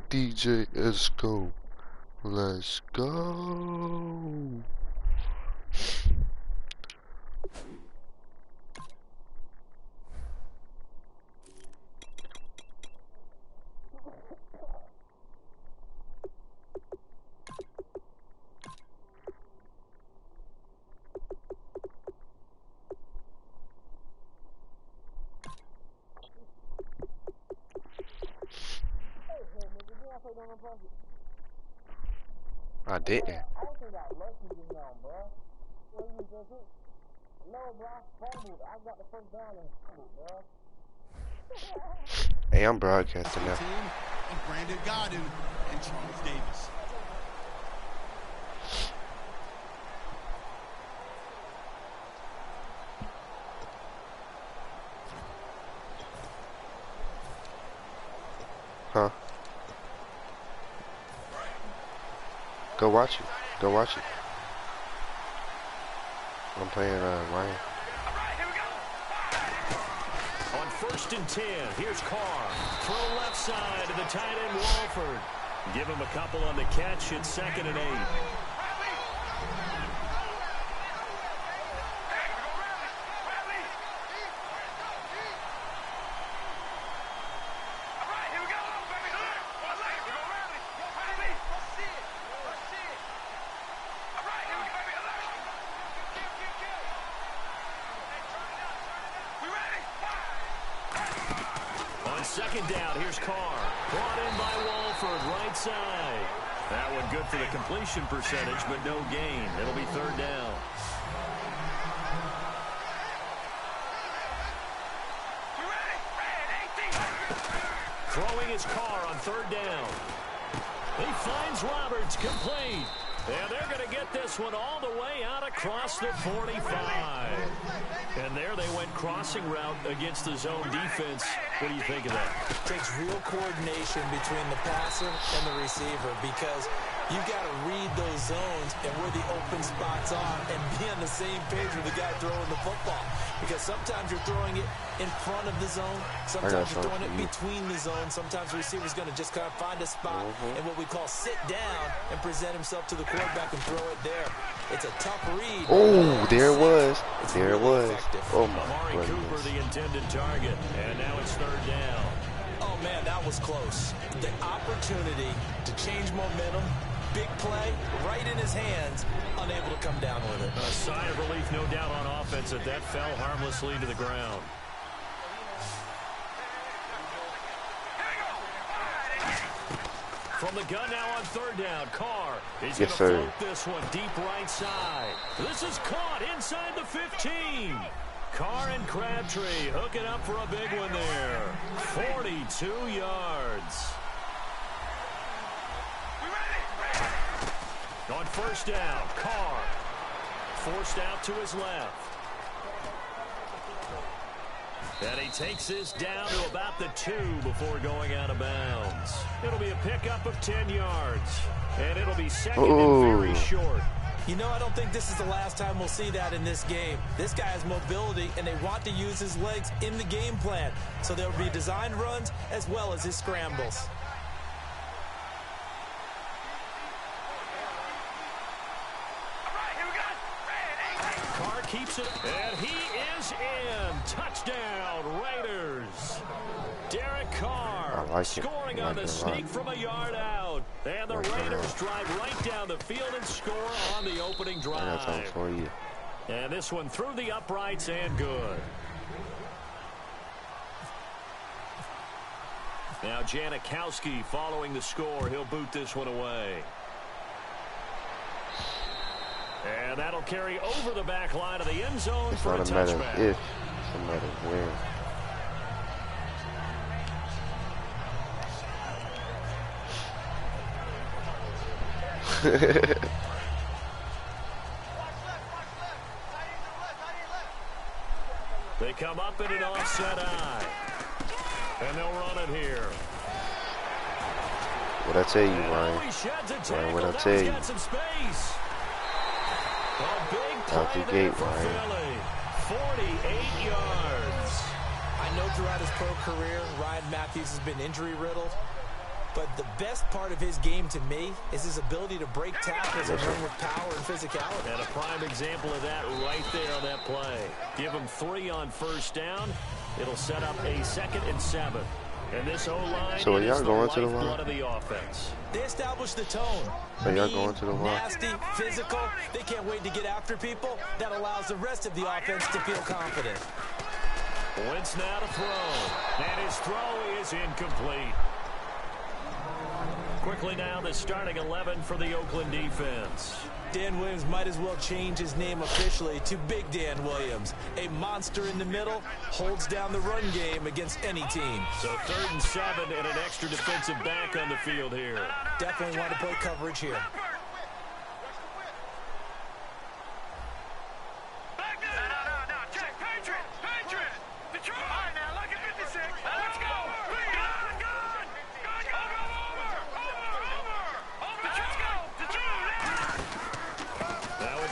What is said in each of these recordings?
DJ, let's go. Let's go. I didn't. Hey, I'm broadcasting now. Brandon Godin and Charles Davis. Huh? Go watch it. Go watch it. I'm playing Ryan. On 1st and 10, here's Carr. Throw left side to the tight end Walford. Give him a couple on the catch. It's 2nd and 8. Second down, here's Carr. Brought in by Walford, right side. That one good for the completion percentage, but no gain. It'll be 3rd down. Throwing his Carr on 3rd down. He finds Roberts, complete. And they're going to get this one all the way out across the 45. And there they went crossing route against the zone defense. What do you think of that? It takes real coordination between the passer and the receiver because you've got to read those zones and where the open spots are and be on the same page with the guy throwing the football. Because sometimes you're throwing it in front of the zone. Sometimes you're throwing it between the zones. Sometimes the receiver's going to just kind of find a spot and what we call sit down and present himself to the quarterback and throw it there. It's a tough read. Oh, there it was. There it was. Oh, my Amari Cooper, the intended target. And now it's 3rd down. Oh, man, that was close. The opportunity to change momentum, big play, right in his hands, unable to come down with it. A sigh of relief, no doubt, on offense that fell harmlessly to the ground. From the gun now on 3rd down, Carr. He's going to float this one deep right side. This is caught inside the 15. Carr and Crabtree hooking up for a big one there. 42 yards. On 1st down, Carr forced out to his left. And he takes this down to about the 2 before going out of bounds. It'll be a pickup of 10 yards. And it'll be 2nd and very short. You know, I don't think this is the last time we'll see that in this game. This guy has mobility, and they want to use his legs in the game plan. So there will be designed runs as well as his scrambles. Carr keeps it, and he is in. Touchdown, Raiders. Derek Carr scoring on the sneak from a yard out. And the Raiders drive right down the field and score on the opening drive. And this one through the uprights and good. Now Janikowski following the score. He'll boot this one away. And that'll carry over the back line of the end zone for a touchback. It's a matter of where. They come up in an offset eye. And they'll run it here. What I tell you, Ryan? What I tell you? Out the gate, Ryan. 48 yards. I know throughout his pro career, Ryan Matthews has been injury-riddled. But the best part of his game to me is his ability to break tackles and run with power and physicality. And a prime example of that right there on that play. Give him 3 on first down. It'll set up a 2nd and 7. And this O-line so is the going to the lifeblood line? of the offense. They establish the tone. Are y'all Mean, going to the line? nasty, physical. They can't wait to get after people. That allows the rest of the offense to feel confident. Wentz now to throw. And his throw is incomplete. Quickly now, the starting 11 for the Oakland defense. Dan Williams might as well change his name officially to Big Dan Williams. A monster in the middle, holds down the run game against any team. So 3rd and 7 and an extra defensive back on the field here. Definitely want to play coverage here.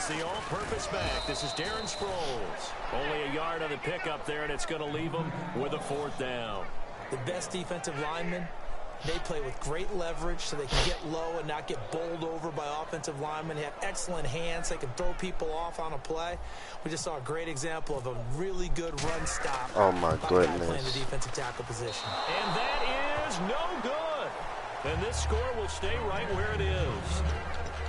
The all-purpose back. This is Darren Sproles. Only a yard on the pickup there, and it's going to leave him with a 4th down. The best defensive linemen, they play with great leverage so they can get low and not get bowled over by offensive linemen. They have excellent hands. They can throw people off on a play. We just saw a great example of a really good run stop. Oh, my goodness. Playing the defensive tackle position. And that is no good. And this score will stay right where it is.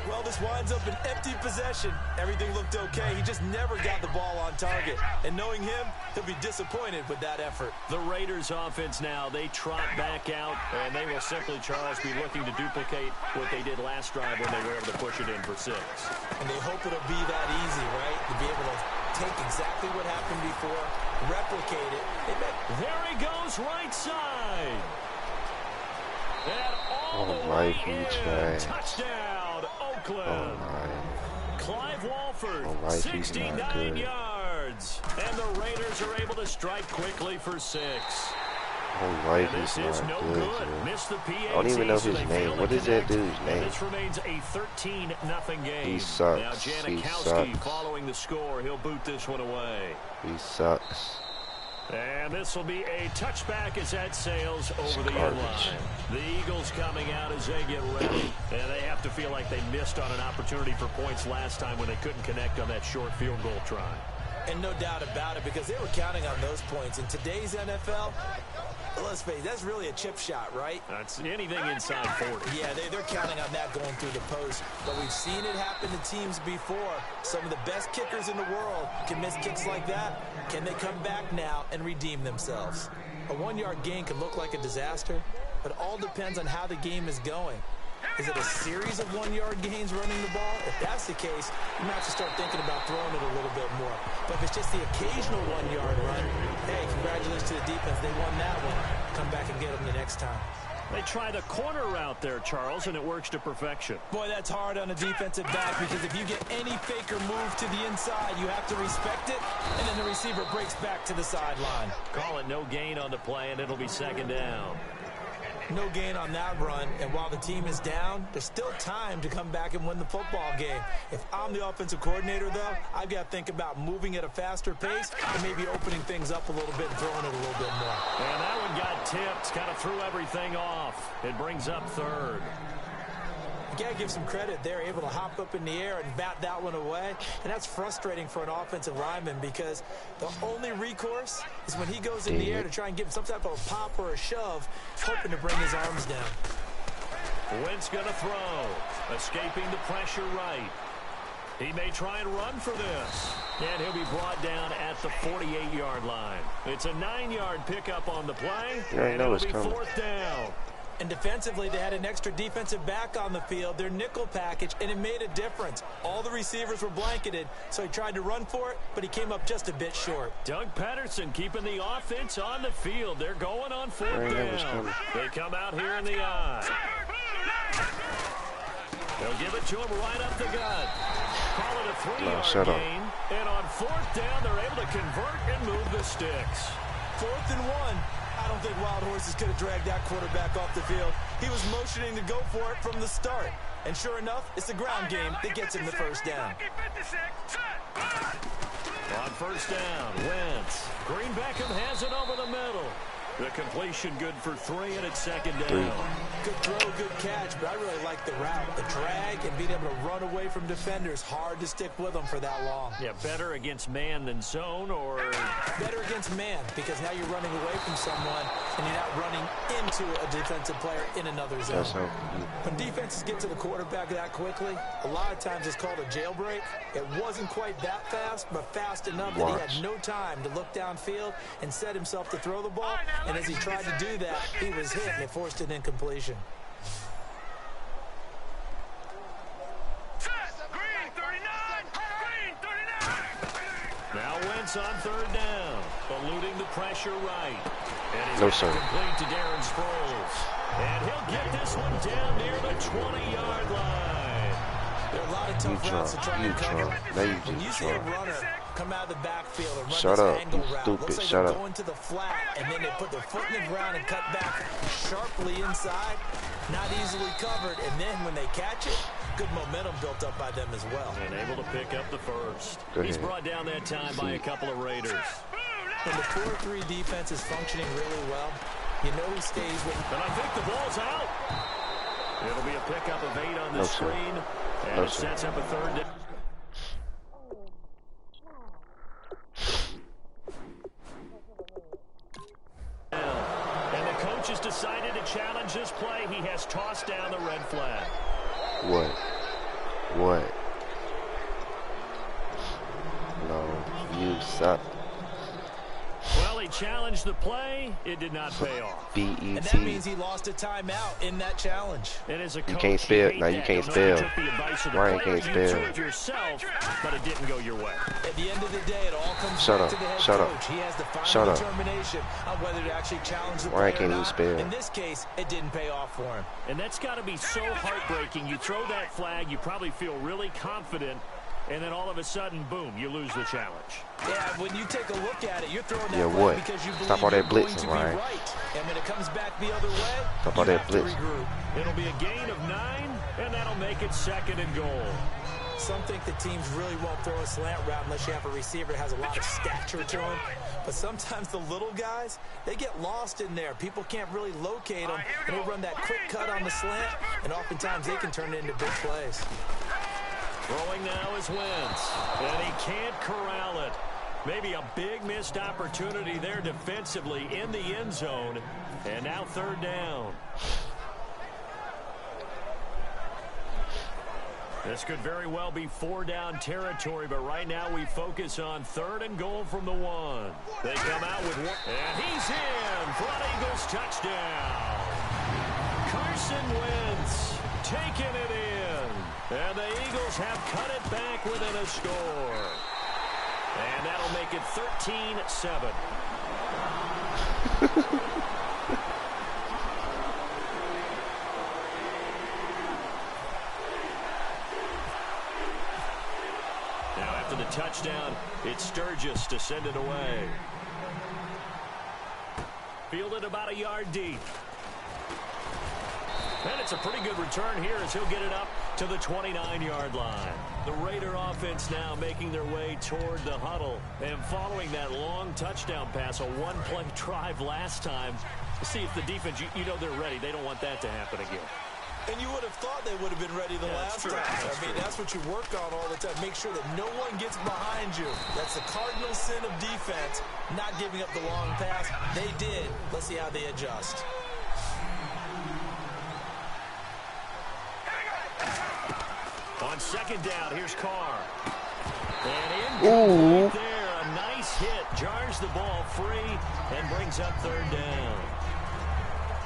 Well, this winds up an empty possession. Everything looked okay. He just never got the ball on target. And knowing him, he'll be disappointed with that effort. The Raiders offense now, they trot back out, and they will simply, Charles, be looking to duplicate what they did last drive when they were able to push it in for 6. And they hope it'll be that easy, right? To be able to take exactly what happened before, replicate it. There he goes, right side. And all the way in. Touchdown, Oakland. Clive Walford, 69 yards. And the Raiders are able to strike quickly for 6. This is no good. Missed the PAT. I don't even know his name. What is that dude's name? This remains a 13-0 game. He sucks. Now Janikowski following the score. He'll boot this one away. He sucks. And this will be a touchback as that sails over the end line. The Eagles coming out as they get ready. And they have to feel like they missed on an opportunity for points last time when they couldn't connect on that short field goal try. And no doubt about it, because they were counting on those points. In today's NFL, let's face it, that's really a chip shot, right? That's anything inside 40. Yeah, they're counting on that going through the post. But we've seen it happen to teams before. Some of the best kickers in the world can miss kicks like that. Can they come back now and redeem themselves? A 1-yard gain can look like a disaster, but it all depends on how the game is going. Is it a series of 1-yard gains running the ball? If that's the case, you might have to start thinking about throwing it a little bit more. But if it's just the occasional 1-yard run, hey, congratulations to the defense. They won that one. Come back and get them the next time. They try the corner route there, Charles, and it works to perfection. Boy, that's hard on a defensive back, because if you get any fake or move to the inside, you have to respect it, and then the receiver breaks back to the sideline. Call it no gain on the play, and it'll be 2nd down. No gain on that run, and while the team is down, there's still time to come back and win the football game. If I'm the offensive coordinator, though, I've got to think about moving at a faster pace and maybe opening things up a little bit and throwing it a little bit more. And that one got tipped, kind of threw everything off. It brings up 3rd. You got to give some credit. They're able to hop up in the air and bat that one away. And that's frustrating for an offensive lineman, because the only recourse is when he goes in the air to try and give some type of a pop or a shove, hoping to bring his arms down. Wentz going to throw. Escaping the pressure right. He may try and run for this. And he'll be brought down at the 48-yard line. It's a 9-yard pickup on the play. And it'll be 4th down. And defensively, they had an extra defensive back on the field, their nickel package, and it made a difference. All the receivers were blanketed, so he tried to run for it, but he came up just a bit short. Doug Patterson keeping the offense on the field. They're going on 4th down. They come out here in the eye. They'll give it to him right up the gut. Call it a 3-yard gain. And on 4th down, they're able to convert and move the sticks. 4th and 1. I don't think Wild Horses could have dragged that quarterback off the field. He was motioning to go for it from the start. And sure enough, it's the ground game that gets him the 1st down. On 1st down, Wentz. Green Beckham has it over the middle. The completion good for 3, and it's 2nd down. Good throw, good catch, but I really like the route. The drag and being able to run away from defenders, hard to stick with them for that long. Yeah, better against man than zone, or? Better against man, because now you're running away from someone and you're not running into a defensive player in another zone. When defenses get to the quarterback that quickly, a lot of times it's called a jailbreak. It wasn't quite that fast, but fast enough that he had no time to look downfield and set himself to throw the ball. And as he tried to do that, he was hit and it forced an incompletion. Now Wentz on third down, eluding the pressure right. And he's complete to Darren Sproles. And he'll get this one down near the 20-yard line. There are a lot of tough routes to try and cover. When you see a runner come out of the backfield and run this angle route, looks like they're going to the flat, and then they put their foot in the ground and cut back sharply inside. Not easily covered, and then when they catch it, good momentum built up by them as well. And able to pick up the first. He's brought down that time by a couple of Raiders. When the 4-3 defense is functioning really well, you know he stays with. And I think the ball's out. It'll be a pickup of 8 on the screen. And it sets up a third down. And the coach has decided to challenge this play. He has tossed down the red flag. What? No, you suck. Well, he challenged the play. It did not pay off. B-E-T. And that means he lost a timeout in that challenge. And as a coach, you can't spell. Now you can't spell. Ryan can't spell. You yourself, but it didn't go your way. At the end of the day, it all comes back to the head coach. He has the final determination on whether to actually challenge the player can't even spell. In this case, it didn't pay off for him. And that's got to be so heartbreaking. You throw that flag, you probably feel really confident, and then all of a sudden, boom, you lose the challenge. Yeah, when you take a look at it, you're throwing that flag because you believe Stop all that you're blitzing, going to be right. And when it comes back the other way, Stop all that blitz. It'll be a gain of 9, and that'll make it 2nd and goal. Some think the teams really won't throw a slant route unless you have a receiver that has a lot of stature to him. But sometimes the little guys, they get lost in there. People can't really locate them, and they run that quick cut on the slant, and oftentimes they can turn it into big plays. Throwing now is Wentz, and he can't corral it. Maybe a big missed opportunity there defensively in the end zone, and now third down. This could very well be 4-down territory, but right now we focus on 3rd and goal from the 1. They come out with 1, and he's in for an Eagles touchdown. Carson Wentz taking it in, and the Eagles have cut it back within a score. And that'll make it 13-7. Now after the touchdown, it's Sturgis to send it away. Fielded about a yard deep. And it's a pretty good return here as he'll get it up to the 29-yard line. The Raider offense now making their way toward the huddle. And following that long touchdown pass, a one-play drive last time, to see if the defense, you know they're ready. They don't want that to happen again. And you would have thought they would have been ready the last time. I mean, that's what you work on all the time. Make sure that no one gets behind you. That's the cardinal sin of defense, not giving up the long pass. They did. Let's see how they adjust. On second down, here's Carr. And in there, a nice hit. Jars the ball free and brings up third down.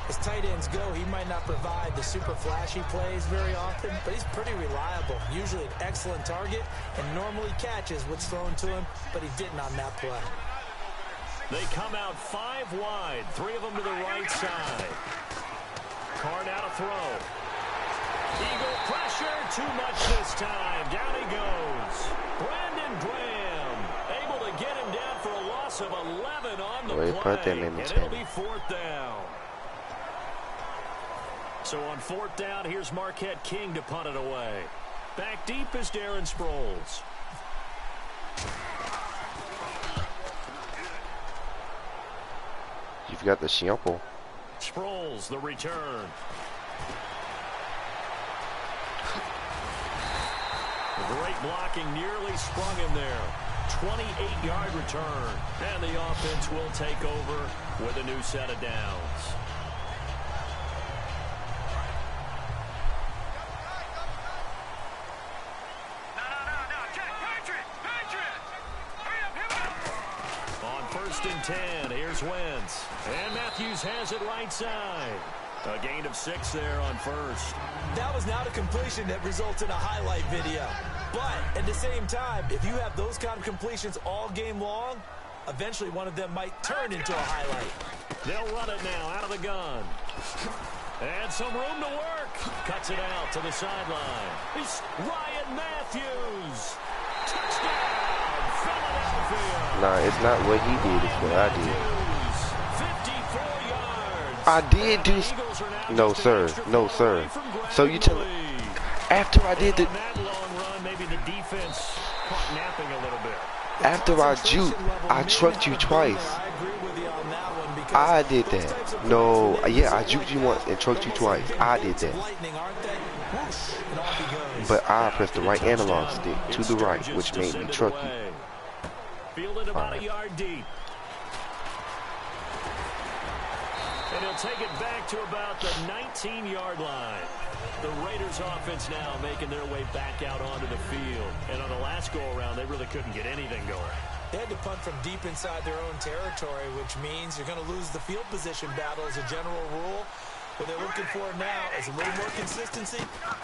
As tight ends go, he might not provide the super flashy plays very often, but he's pretty reliable. Usually an excellent target and normally catches what's thrown to him, but he didn't on that play. They come out 5 wide, 3 of them to the right side. Carr now to throw. Eagle pressure, too much this time. Down he goes. Brandon Graham able to get him down for a loss of 11 on the play. And it'll be 4th down. So on 4th down, here's Marquette King to punt it away. Back deep is Darren Sproles. You've got the sample. Sproles, the return. Great blocking, nearly sprung him there. 28-yard return. And the offense will take over with a new set of downs. On 1st and 10, here's Wentz. And Matthews has it right side. A gain of 6 there on 1st. That was not a completion that results in a highlight video. But at the same time, if you have those kind of completions all game long, eventually one of them might turn into a highlight. They'll run it now out of the gun. And some room to work. Cuts it out to the sideline. It's Ryan Matthews. Touchdown, Philadelphia. Nah, it's not what he did, it's what I did. 54 yards. I did do... No, sir. No, sir. So you tell me... After I did the... Maybe the defense caught napping a little bit. After I juked, I trucked you twice. I did that. No, yeah, I juked you once and trucked you twice. I did that. But I pressed the right analog stick to the right, which made me truck you. Fielded about a yard deep. And he'll take it back to about the 19-yard line. The Raiders offense now making their way back out onto the field. And on the last go-around, they really couldn't get anything going. They had to punt from deep inside their own territory, which means you're going to lose the field position battle as a general rule. What they're looking for now is a little more consistency,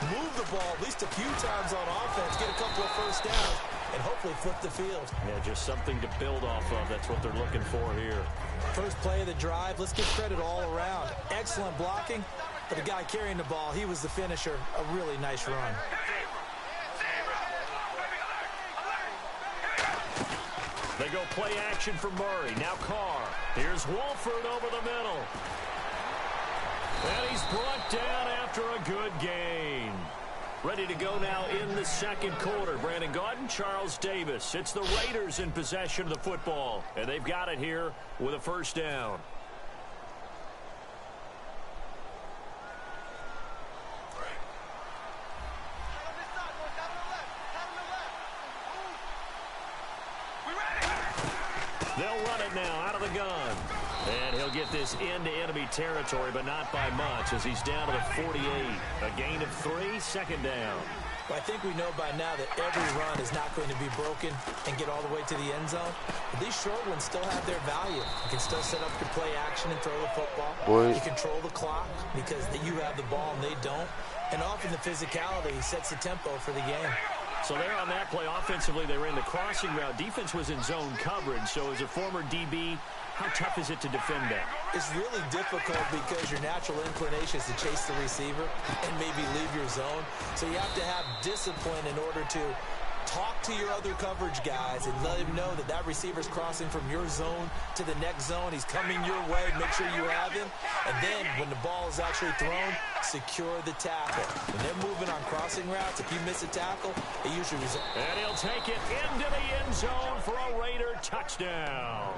move the ball at least a few times on offense, get a couple of first downs, and hopefully flip the field. Yeah, just something to build off of. That's what they're looking for here. First play of the drive, let's give credit all around. Excellent blocking, but the guy carrying the ball, he was the finisher. A really nice run. They go play action for Murray. Now Carr. Here's Wolford over the middle. And he's brought down after a good gain. Ready to go now in the second quarter. Brandon Gaudin, Charles Davis. It's the Raiders in possession of the football. And they've got it here with a first down. They'll run it now out of the gun. And he'll get this into enemy territory, but not by much as he's down to the 48. A gain of 3, second down. Well, I think we know by now that every run is not going to be broken and get all the way to the end zone. But these short ones still have their value. You can still set up your play action and throw the football. You control the clock because you have the ball and they don't. And often the physicality sets the tempo for the game. So there on that play, offensively, they ran the crossing route. Defense was in zone coverage. So as a former DB, how tough is it to defend that? It's really difficult because your natural inclination is to chase the receiver and maybe leave your zone. So you have to have discipline in order to talk to your other coverage guys and let him know that that receiver's crossing from your zone to the next zone. He's coming your way. Make sure you have him. And then when the ball is actually thrown, secure the tackle. When they're moving on crossing routes, if you miss a tackle, it usually results. And he'll take it into the end zone for a Raider touchdown.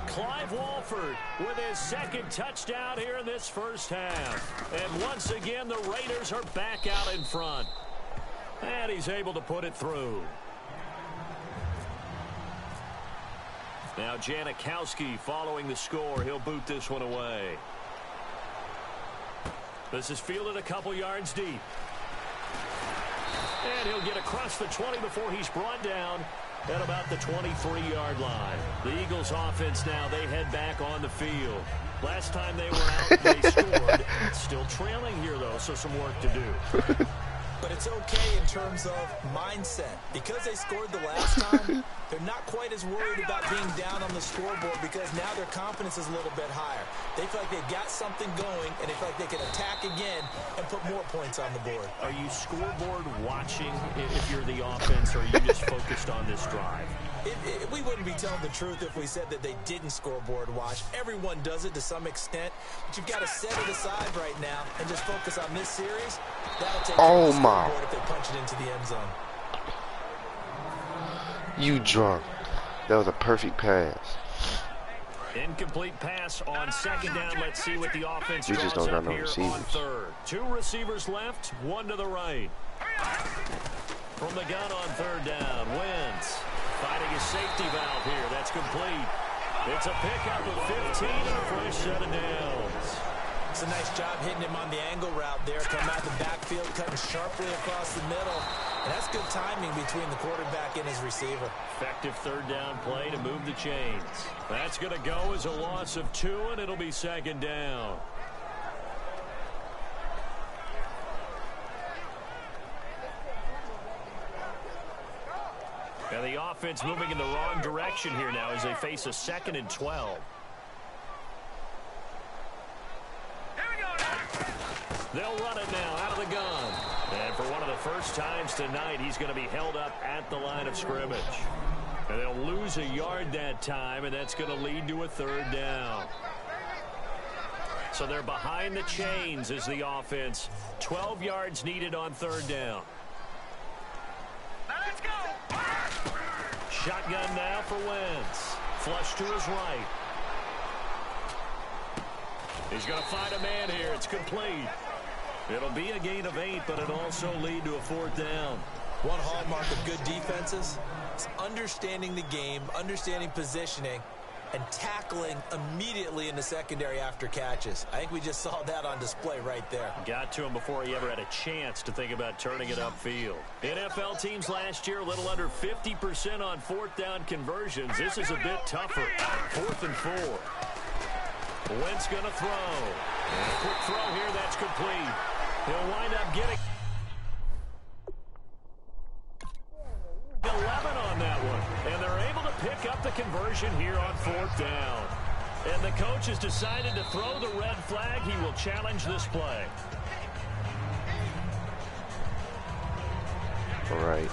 Clive Wolford with his second touchdown here in this first half. And once again, the Raiders are back out in front. And he's able to put it through. Now Janikowski following the score. He'll boot this one away. This is fielded a couple yards deep. And he'll get across the 20 before he's brought down at about the 23-yard line. The Eagles offense now, they head back on the field. Last time they were out, they scored. Still trailing here, though, so some work to do. But it's okay in terms of mindset. Because they scored the last time, they're not quite as worried about being down on the scoreboard because now their confidence is a little bit higher. They feel like they've got something going, and they feel like they can attack again and put more points on the board. Are you scoreboard watching if you're the offense, or are you just focused on this drive? We wouldn't be telling the truth if we said that they didn't scoreboard watch. Everyone does it to some extent, but you've got to set it aside right now and just focus on this series. That'll take the scoreboard if they punch it into the end zone. You drunk. That was a perfect pass. Incomplete pass on second down. Let's see what the offense we just don't got no receivers. On third. 2 receivers left, 1 to the right. From the gun on third down, Wentz finding his safety valve here. That's complete. It's a pickup of 15 and a fresh set of downs. It's a nice job hitting him on the angle route there. Come out the backfield, cutting sharply across the middle. And that's good timing between the quarterback and his receiver. Effective third down play to move the chains. That's going to go as a loss of 2, and it'll be second down. And the offense moving in the wrong direction here now as they face a 2nd and 12. They'll run it now out of the gun. And for one of the first times tonight, he's going to be held up at the line of scrimmage. And they'll lose a yard that time, and that's going to lead to a third down. So they're behind the chains as the offense. 12 yards needed on third down. Let's go. Shotgun now for Wentz. Flush to his right. He's going to find a man here. It's complete. It'll be a gain of 8, but it'll also lead to a 4th down. One hallmark of good defenses is understanding the game, understanding positioning, and tackling immediately in the secondary after catches. I think we just saw that on display right there. Got to him before he ever had a chance to think about turning it upfield. NFL teams last year a little under 50% on 4th down conversions. This is a bit tougher. 4th and 4. Wentz going to throw. And a quick throw here, that's complete. He'll wind up getting 11 on that one. And they're able to pick up the conversion here on 4th down. And the coach has decided to throw the red flag. He will challenge this play. All right.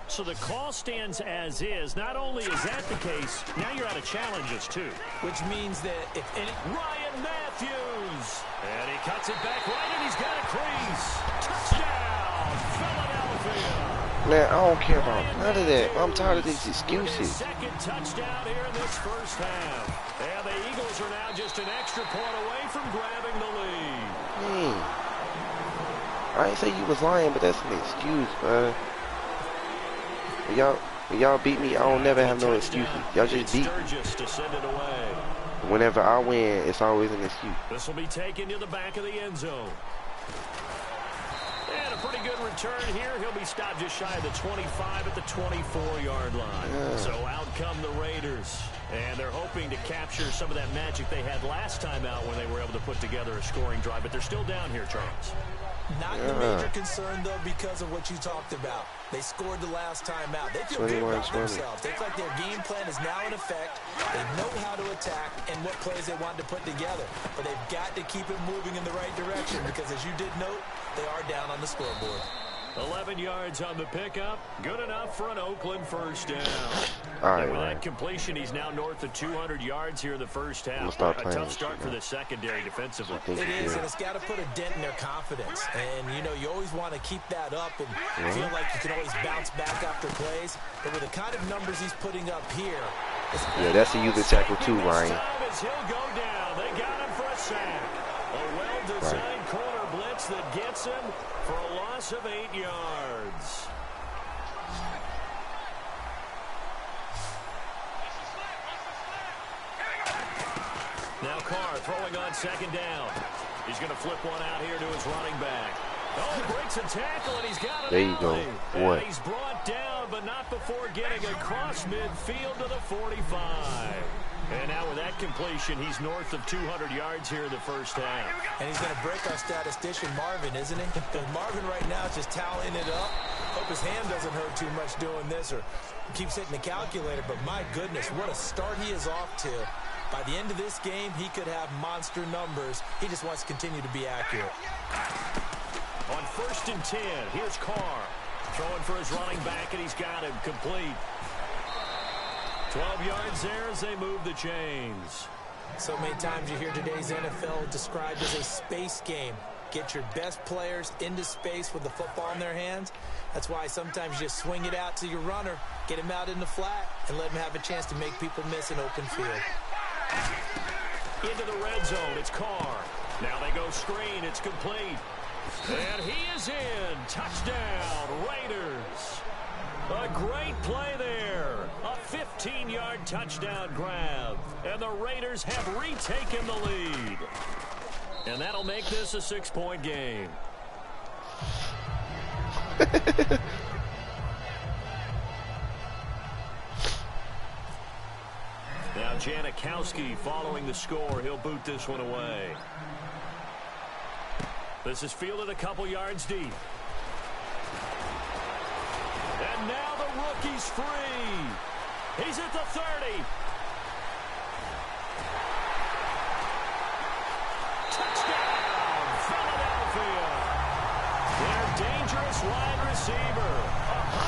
So the call stands as is. Not only is that the case, now you're out of challenges too. Which means that if any... Ryan Matthews! And he cuts it back right, and he's got a crease. Touchdown, Philadelphia! Man, I don't care about none of that. I'm tired of these excuses. Second touchdown here in this first half. And the Eagles are now just an extra point away from grabbing the lead. I ain't say you was lying, but that's an excuse, man. When y'all beat me, I don't never have no excuses. Y'all just beat me. Whenever I win, it's always an excuse. This will be taken to the back of the end zone. And a pretty good return here. He'll be stopped just shy of the 25 at the 24-yard line. Yeah. So out come the Raiders. And they're hoping to capture some of that magic they had last time out when they were able to put together a scoring drive. But they're still down here, Charles. Not the major concern, though, because of what you talked about. They scored the last time out. They feel good about themselves. They feel like their game plan is now in effect. They know how to attack and what plays they want to put together. But they've got to keep it moving in the right direction because, as you did note, they are down on the scoreboard. 11 yards on the pickup. Good enough for an Oakland first down. All right, with that completion, he's now north of 200 yards here in the first half. A tough start for the secondary defensively. It is, and it's got to put a dent in their confidence. And, you know, you always want to keep that up and feel like you can always bounce back after plays. But with the kind of numbers he's putting up here. Yeah, that's a user tackle too, Ryan. He'll go down. They got him for a sack. A well-designed corner blitz that gets him for a loss of 8 yards. Now Carr throwing on second down. He's going to flip one out here to his running back. Oh, breaks a tackle, and he's got it. There you go. Boy. And he's brought down, but not before getting across midfield to the 45. And now with that completion, he's north of 200 yards here in the first half. And he's going to break our statistician, Marvin, isn't he? Because Marvin right now is just toweling it up. Hope his hand doesn't hurt too much doing this or keeps hitting the calculator. But my goodness, what a start he is off to. By the end of this game, he could have monster numbers. He just wants to continue to be accurate. On 1st and 10, here's Carr. Throwing for his running back, and he's got him complete. 12 yards there as they move the chains. So many times you hear today's NFL described as a space game. Get your best players into space with the football in their hands. That's why sometimes you just swing it out to your runner, get him out in the flat, and let him have a chance to make people miss an open field. Into the red zone, it's Carr. Now they go screen, it's complete. And he is in. Touchdown, Raiders. A great play there. A 15-yard touchdown grab. And the Raiders have retaken the lead. And that'll make this a 6-point game. Now Janikowski following the score. He'll boot this one away. This is fielded a couple yards deep. And now the rookie's free. He's at the 30. Touchdown, Philadelphia. Their dangerous wide receiver.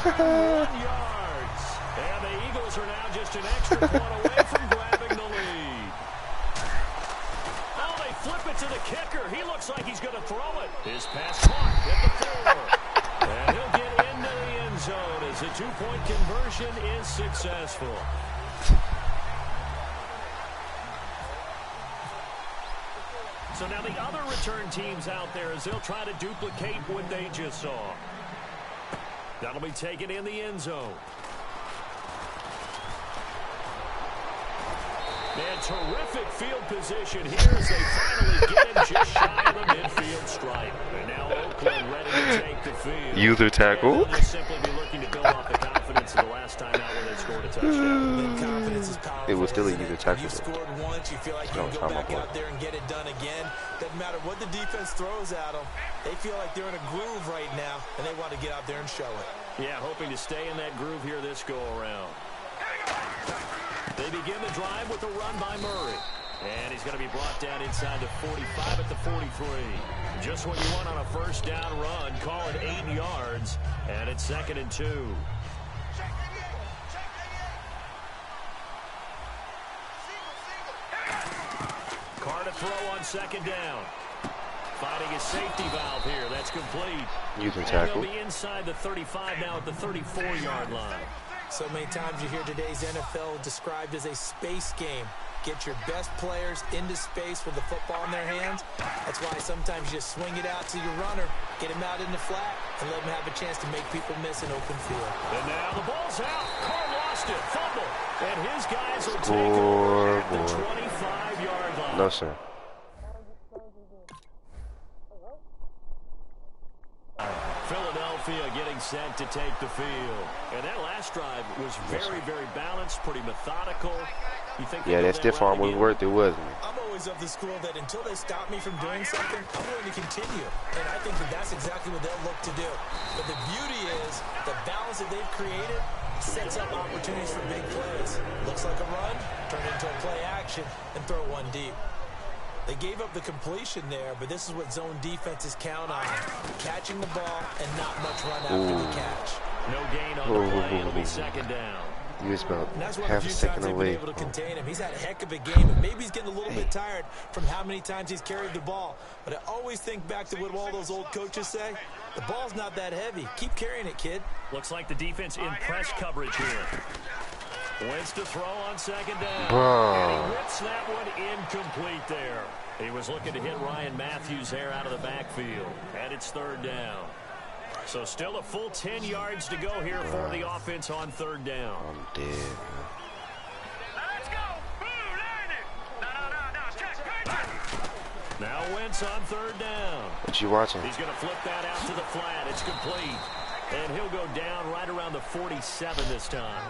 101 yards. And the Eagles are now just an extra point away from grabbing the lead. Oh, they flip it to the kicker. He looks like he's going to throw it. His pass caught at the 4. And he'll get into the end zone as the 2-point conversion is successful. So now the other return teams out there as they'll try to duplicate what they just saw. That'll be taken in the end zone. And terrific field position here as they finally get him just shy of the midfield stripe. And now Oakland ready to take the field. User tackle. They'll just simply be looking to build off the confidence of the last time out when they scored a touchdown. Confidence is powerful. It was still a user tackle. You scored once, you feel like you can go back out there and get it done again. Doesn't matter what the defense throws at them. They feel like they're in a groove right now, and they want to get out there and show it. Yeah, hoping to stay in that groove here this go-around. They begin the drive with a run by Murray. And he's going to be brought down inside the 45 at the 43. Just what you want on a first down run. Call it 8 yards. And it's 2nd and 2. Carr to throw on 2nd down. Finding his safety valve here. That's complete. Using tackle. And he'll be inside the 35 now at the 34-yard line. So many times you hear today's NFL described as a space game. Get your best players into space with the football in their hands. That's why sometimes you just swing it out to your runner, get him out in the flat, and let him have a chance to make people miss an open field. And now the ball's out. Carr lost it. Fumble. And his guys will take over at the 25-yard line. No, sir. Philadelphia getting set to take the field. And that last drive was very, very balanced, pretty methodical. You think yeah, that stiff arm was worth it, wasn't it? I'm always of the school that until they stop me from doing something, I'm going to continue. And I think that that's exactly what they'll look to do. But the beauty is the balance that they've created sets up opportunities for big plays. Looks like a run, turn into a play action, and throw one deep. They gave up the completion there, but this is what zone defenses count on. Catching the ball and not much run after the catch. No gain on the play. It'll be 2nd down. He was about half a second away. Able to contain him. He's had a heck of a game, and maybe he's getting a little bit tired from how many times he's carried the ball. But I always think back to what all those old coaches say. The ball's not that heavy. Keep carrying it, kid. Looks like the defense in press coverage here. Wentz to throw on 2nd down. And he whips that one incomplete there. He was looking to hit Ryan Matthews there out of the backfield. And it's 3rd down. So still a full 10 yards to go here for the offense on 3rd down. I'm dead, man. Let's go. Now Wentz on 3rd down. What you watching? He's going to flip that out to the flat. It's complete. And he'll go down right around the 47 this time.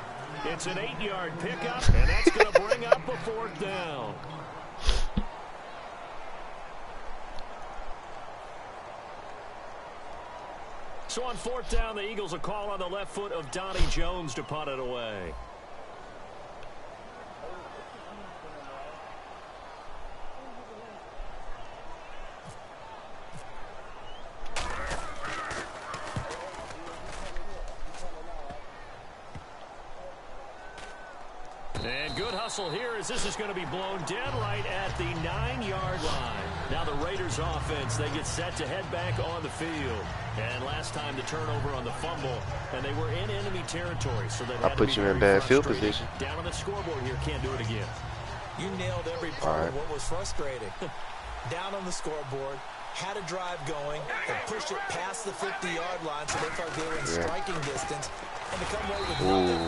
It's an 8-yard pickup, and that's going to bring up a 4th down. So on 4th down, the Eagles will call on the left foot of Donnie Jones to punt it away. And good hustle here as this is going to be blown dead right at the 9-yard line. Now the Raiders offense, they get set to head back on the field. And last time the turnover on the fumble, and they were in enemy territory. So that I put you in bad field position. Down on the scoreboard here, can't do it again. You nailed every part of what was frustrating. Down on the scoreboard, had a drive going, and pushed it past the 50-yard line so they felt they were in striking distance, and to come away with nothing.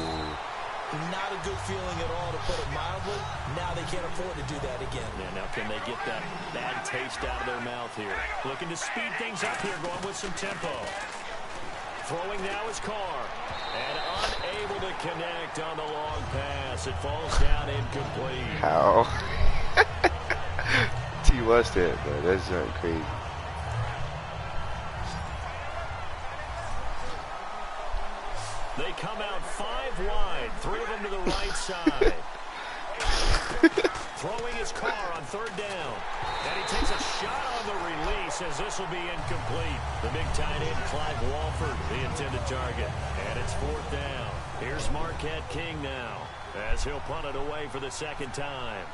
Not a good feeling at all, to put it mildly. Now they can't afford to do that again. Yeah, now can they get that bad taste out of their mouth here? Looking to speed things up here, going with some tempo. Throwing now is Carr. And unable to connect on the long pass. It falls down incomplete. How? T was that, bro. That's not crazy. They come out 5 wide, 3 of them to the right side. Throwing his Carr on 3rd down. And he takes a shot on the release as this will be incomplete. The big tight end, Clyde Walford, the intended target. And it's 4th down. Here's Marquette King now as he'll punt it away for the 2nd time.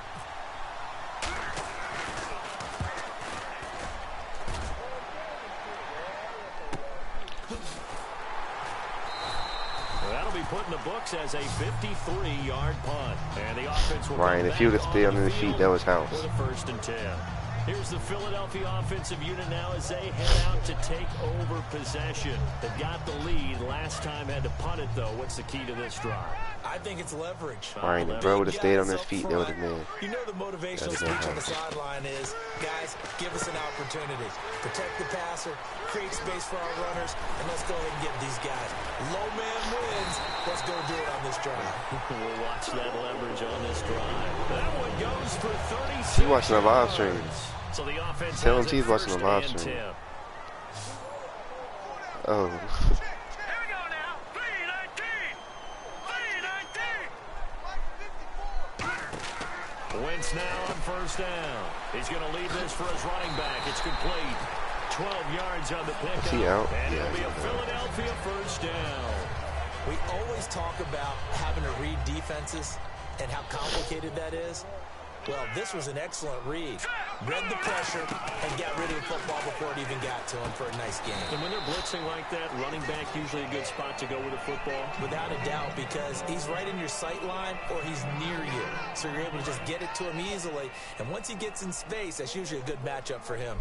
That'll be put in the books as a 53-yard punt. And the offense will Ryan, if you would have stayed on his feet, that was house. For the 1st and 10. Here's the Philadelphia offensive unit now as they head out to take over possession. They've got the lead. Last time had to punt it, though. What's the key to this drive? I think it's leverage. Ryan, if bro would have stayed on his feet, that would have been. You know the motivational speech on the sideline is, guys, give us an opportunity. Protect the passer, create space for our runners, and let's go ahead and get these guys. Low man wins. Let's go do it on this drive. We'll watch that leverage on this drive. That one goes for 36. He's watching the live stream. So the offense Tell him he's watching the live stream. Oh. Wentz now on 1st down. He's going to lead this for his running back. It's complete. 12 yards on the pickup. Is he out? And Yeah, it'll be a out. Philadelphia 1st down. We always talk about having to read defenses and how complicated that is. Well, this was an excellent read. Read the pressure and got rid of the football before it even got to him for a nice game. And when they're blitzing like that, running back usually a good spot to go with the football. Without a doubt, because he's right in your sight line or he's near you. So you're able to just get it to him easily. And once he gets in space, that's usually a good matchup for him.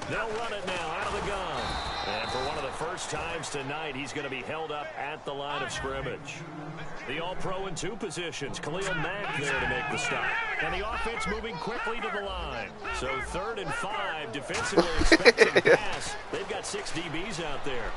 They'll run it now out of the gun. And for one of the first times tonight, he's going to be held up at the line of scrimmage. The All-Pro in 2 positions. Khalil Mack there to make the stop. And the offense moving quickly to the line. So 3rd and 5, defensively expecting pass. They've got 6 DBs out there.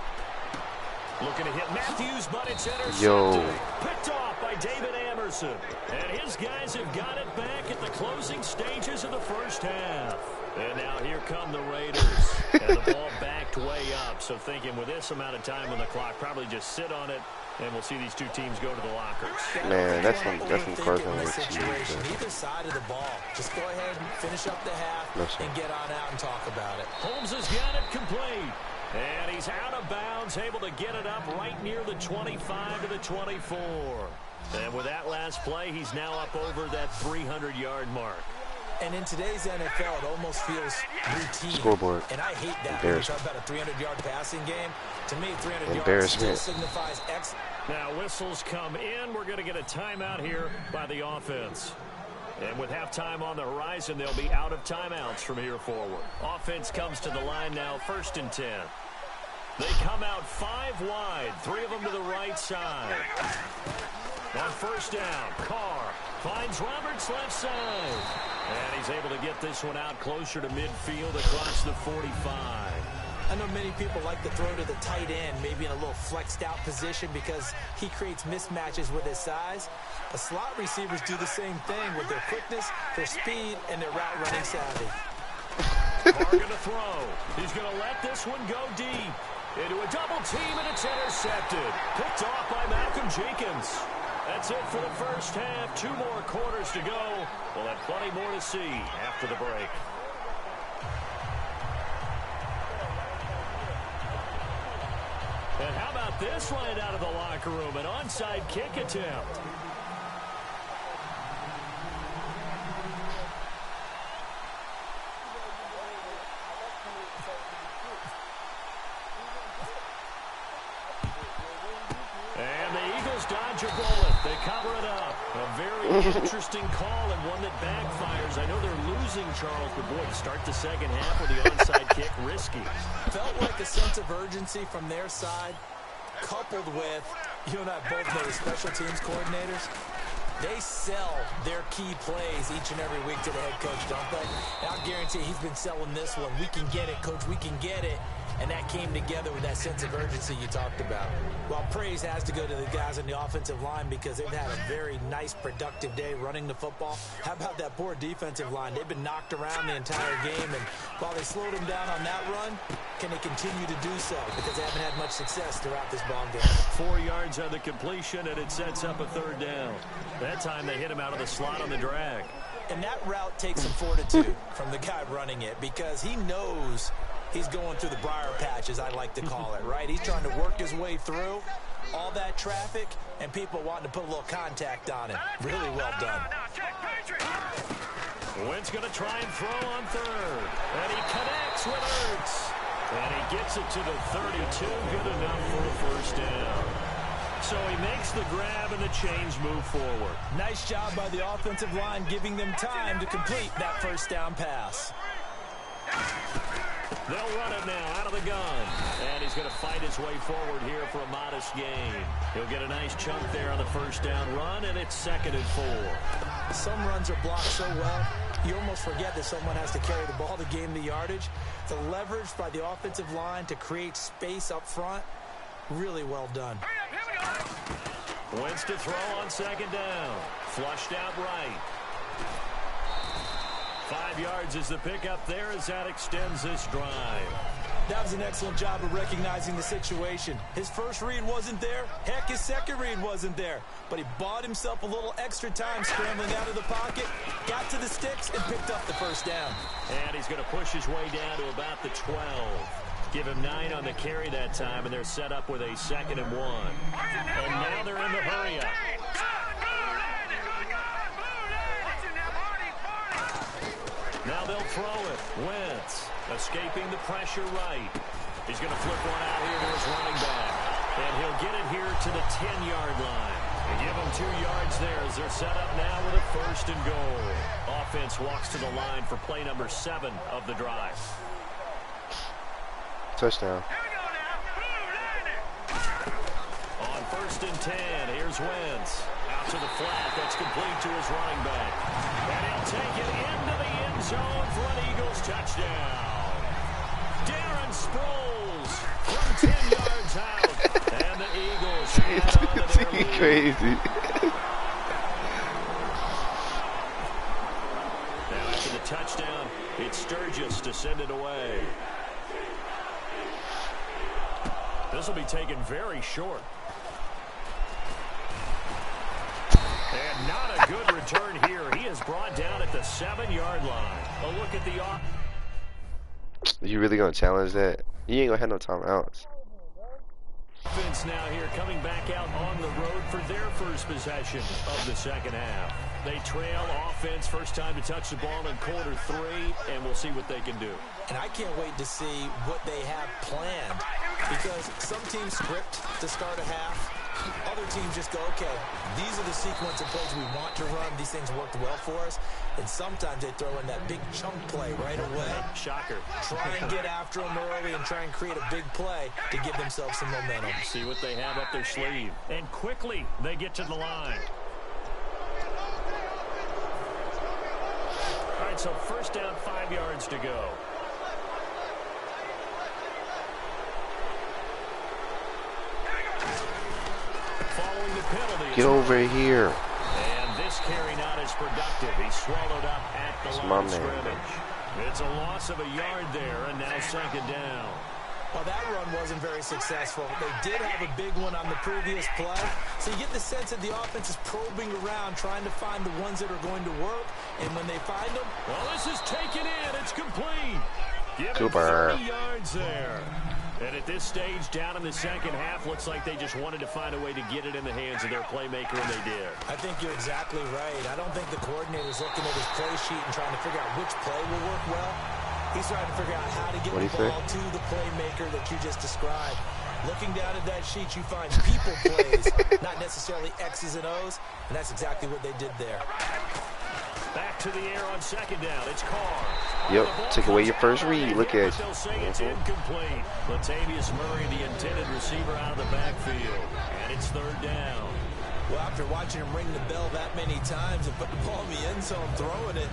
Looking to hit Matthews, but it's intercepted. Picked off by David Amerson. And his guys have got it back at the closing stages of the 1st half. And now here come the Raiders. And the ball backed way up. So thinking with this amount of time on the clock, probably just sit on it. And we'll see these 2 teams go to the lockers. Man, that's some first one with situation. Either side of the ball. Just go ahead and finish up the half and get on out and talk about it. Holmes has got it complete. And he's out of bounds, able to get it up right near the 25 to the 24. And with that last play, he's now up over that 300-yard mark. And in today's NFL, it almost feels routine. Scoreboard. And I hate that. When you talk about a 300-yard passing game, to me, 300 yards still signifies X. Now whistles come in. We're going to get a timeout here by the offense. And with halftime on the horizon, they'll be out of timeouts from here forward. Offense comes to the line now, 1st and 10. They come out 5 wide, 3 of them to the right side. On 1st down, Carr finds Roberts left side. And he's able to get this one out closer to midfield across the 45. I know many people like to throw to the tight end, maybe in a little flexed out position because he creates mismatches with his size. But slot receivers do the same thing with their quickness, their speed, and their route running savvy. Carr going to throw. He's going to let this one go deep. Into a double team, and it's intercepted. Picked off by Malcolm Jenkins. That's it for the 1st half. 2 more quarters to go. We'll have plenty more to see after the break. And how about this right out of the locker room? An onside kick attempt. And the Eagles dodge a bullet. They cover it up. A very interesting call and one that backfires. I know they're losing losing, Charles, but boy, to start the second half with the onside kick, risky. Felt like a sense of urgency from their side, coupled with, you and I both know the special teams coordinators, they sell their key plays each and every week to the head coach, don't they? And I'll guarantee he's been selling this one. We can get it, coach, we can get it. And that came together with that sense of urgency you talked about. Well, praise has to go to the guys on the offensive line because they've had a very nice, productive day running the football. How about that poor defensive line? They've been knocked around the entire game, and while they slowed them down on that run, can they continue to do so? Because they haven't had much success throughout this ball game. 4 yards on the completion, and it sets up a third down. That time they hit him out of the slot on the drag. And that route takes some fortitude from the guy running it because he knows he's going through the briar patch, as I like to call it, right? He's trying to work his way through all that traffic and people wanting to put a little contact on him. Really well done. Wentz going to try and throw on third. And he connects with Ertz. And he gets it to the 32. Good enough for a first down. So he makes the grab and the chains move forward. Nice job by the offensive line giving them time to complete that first down pass. They'll run it now out of the gun. And he's going to fight his way forward here for a modest gain. He'll get a nice chunk there on the first down run, and it's 2nd and 4. Some runs are blocked so well, you almost forget that someone has to carry the ball to gain the yardage. The leverage by the offensive line to create space up front, really well done. Wentz to throw on 2nd down. Flushed out right. 5 yards is the pickup there as that extends this drive. That was an excellent job of recognizing the situation. His first read wasn't there. Heck, his second read wasn't there. But he bought himself a little extra time scrambling out of the pocket, got to the sticks, and picked up the first down. And he's going to push his way down to about the 12. Give him 9 on the carry that time, and they're set up with a 2nd and 1. And now they're in the hurry-up. Now they'll throw it. Wentz escaping the pressure right. He's going to flip one out here to his running back. And he'll get it here to the 10-yard line. They give him 2 yards there as they're set up now with a 1st and goal. Offense walks to the line for play number 7 of the drive. Touchdown. On 1st and 10, here's Wentz. Out to the flat. That's complete to his running back. And he'll take it into the end zone for an Eagles touchdown. Darren Sproles from 10 yards out. And the Eagles add on to their lead. Crazy. Now after the touchdown, it's Sturgis to send it away. This will be taken very short. And not a good return here. He is brought down at the 7-yard line. A look at the off. You really gonna challenge that? You ain't gonna have no timeouts. Offense now here coming back out on the road for their first possession of the second half. They trail offense, first time to touch the ball in quarter 3, and we'll see what they can do. And I can't wait to see what they have planned because some teams script to start a half. Other teams just go, okay, these are the sequence of plays we want to run. These things worked well for us. And sometimes they throw in that big chunk play right away. Shocker. Try and get after them early and try and create a big play to give themselves some momentum. See what they have up their sleeve. And quickly they get to the line. All right, so first down, 5 yards to go. Following the penalty. Get over here. And this carry not as productive. He's swallowed up at the line of scrimmage. It's a loss of a yard there, and now 2nd down. Well, that run wasn't very successful. They did have a big one on the previous play. So you get the sense that the offense is probing around, trying to find the ones that are going to work. And when they find them... Well, this is taken in. It's complete. Give him Super. 30 yards there. And at this stage, down in the second half, looks like they just wanted to find a way to get it in the hands of their playmaker, and they did. I think you're exactly right. I don't think the coordinator's looking at his play sheet and trying to figure out which play will work well. He's trying to figure out how to get the ball to the playmaker that you just described. Looking down at that sheet, you find people plays, not necessarily X's and O's, and that's exactly what they did there. Back to the air on second down. It's Carr. Yep, take away your first read. Look at you. They'll say it's incomplete. Latavius Murray, the intended receiver, out of the backfield. And it's third down. Well, after watching him ring the bell that many times and put the ball in the end zone, throwing it,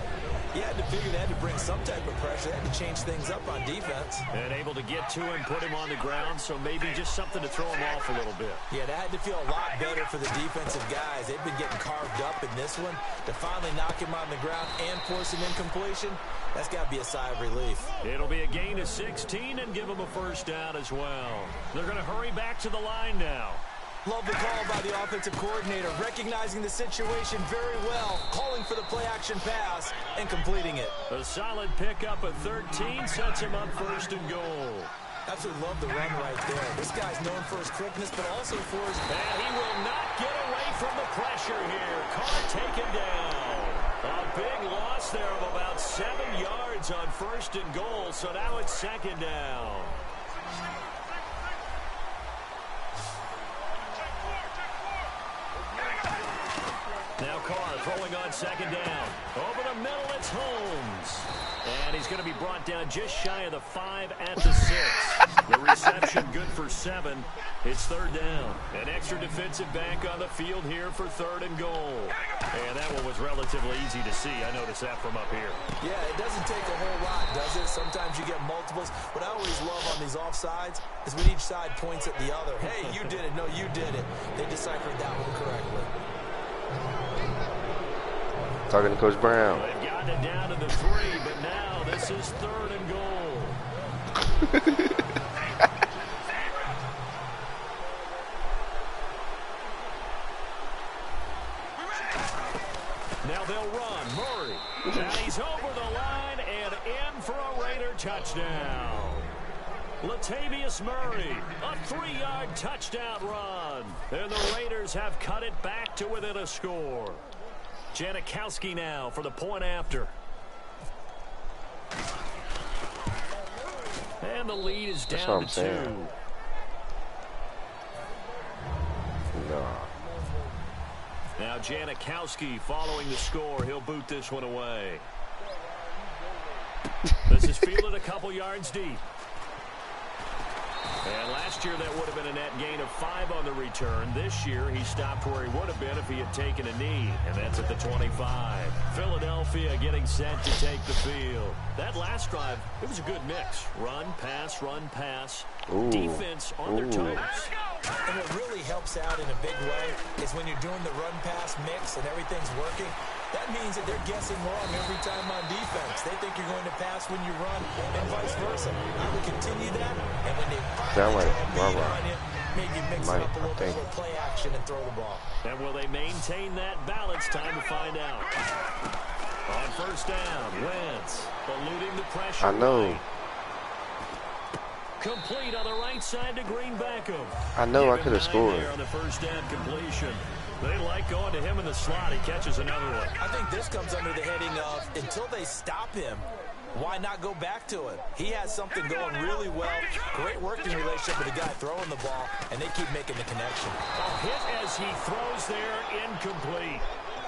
you had to figure they had to bring some type of pressure. They had to change things up on defense. And able to get to him, put him on the ground, so maybe just something to throw him off a little bit. Yeah, that had to feel a lot better for the defensive guys. They've been getting carved up in this one. To finally knock him on the ground and force an incompletion, that's got to be a sigh of relief. It'll be a gain of 16 and give him a first down as well. They're going to hurry back to the line now. Love the call by the offensive coordinator, recognizing the situation very well, calling for the play-action pass and completing it. A solid pickup of 13 sets him up first and goal. Absolutely love the run right there. This guy's known for his quickness, but also for his... And he will not get away from the pressure here. Carr taken down. A big loss there of about 7 yards on first and goal, so now it's second down. Now Carr throwing on second down. Over the middle, it's Holmes. And he's going to be brought down just shy of the 5 at the 6. The reception good for 7. It's third down. An extra defensive back on the field here for third and goal. And that one was relatively easy to see. I noticed that from up here. Yeah, it doesn't take a whole lot, does it? Sometimes you get multiples. What I always love on these offsides is when each side points at the other. Hey, you did it. No, you did it. They deciphered that one correctly. Talking to Coach Brown. They've gotten it down to the 3, but now this is third and goal. Now they'll run. Murray. And he's over the line and in for a Raider touchdown. Latavius Murray, a 3-yard touchdown run. And the Raiders have cut it back to within a score. Janikowski now for the point after. And the lead is down to 2. No. Now Janikowski following the score. He'll boot this one away. This is fielded a couple yards deep. And last year that would have been a net gain of 5 on the return. This year he stopped where he would have been if he had taken a knee, and that's at the 25. Philadelphia getting set to take the field. That last drive, it was a good mix. Run, pass, run, pass. Ooh. Defense on their toes. And what really helps out in a big way is when you're doing the run-pass mix and everything's working, that means that they're guessing wrong every time on defense. They think you're going to pass when you run and vice versa. I would continue that, and when they finally throw a beat on you, maybe mix it up a little bit, play action and throw the ball. And will they maintain that balance? Time to find out. On first down, Wentz eluding the pressure. I know. Complete on the right side to Green Beckham. I know I could have scored. On the first down completion. They like going to him in the slot. He catches another one. I think this comes under the heading of until they stop him, why not go back to it? He has something going really well. Great working relationship with the guy throwing the ball, and they keep making the connection. A hit as he throws there, incomplete.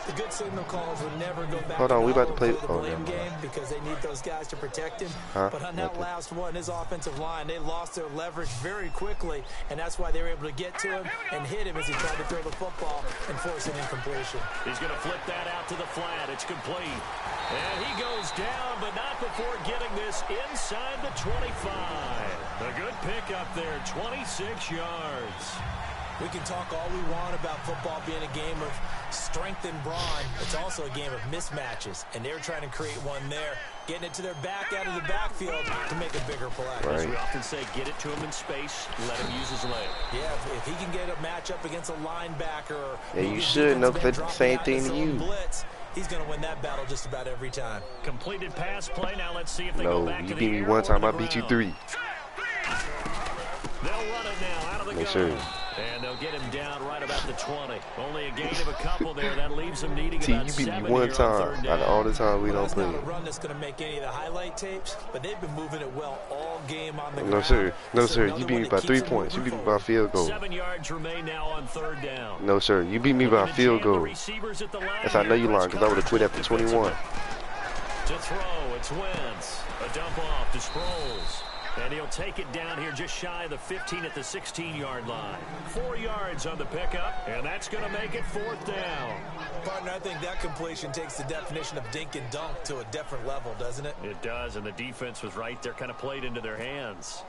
The good signal callers would never go back. Hold on, we about to play the blame game because they need those guys to protect him. But on that last one, his offensive line, they lost their leverage very quickly, and that's why they were able to get to him and hit him as he tried to throw the football and force an incompletion. He's going to flip that out to the flat. It's complete. And he goes down, but not before getting this inside the 25. A good pickup there, 26 yards. We can talk all we want about football being a game of strength and brawn. It's also a game of mismatches, and they're trying to create one there, getting it to their back out of the backfield to make a bigger play. Right. As we often say, get it to him in space, let him use his leg. Yeah, if he can get a matchup against a linebacker, yeah, you should know the same thing to you. Blitz, he's going to win that battle just about every time. Completed pass play. Now let's see if they go back to the air. You beat me one time, I beat you 3. They'll run it now out of the gun. Sure. And they'll get him down right about the 20. Only a gain of a couple there. That leaves him needing about 7 you beat me one time out of all the time we don't play. That's not a run that's going to make any of the highlight tapes, but they've been moving it well all game on the ground. No, sir. No, sir. You beat me by 3 points. You beat me by a field goal. 7 yards remain now on 3rd down. No, sir. You beat me by a field goal. Yes, I know you lying because I would have quit after 21. To throw, it's Wentz. A dump off to Sproles. And he'll take it down here just shy of the 15 at the 16-yard line. 4 yards on the pickup, and that's going to make it 4th down. Partner, I think that completion takes the definition of dink and dunk to a different level, doesn't it? It does, and the defense was right there, kind of played into their hands.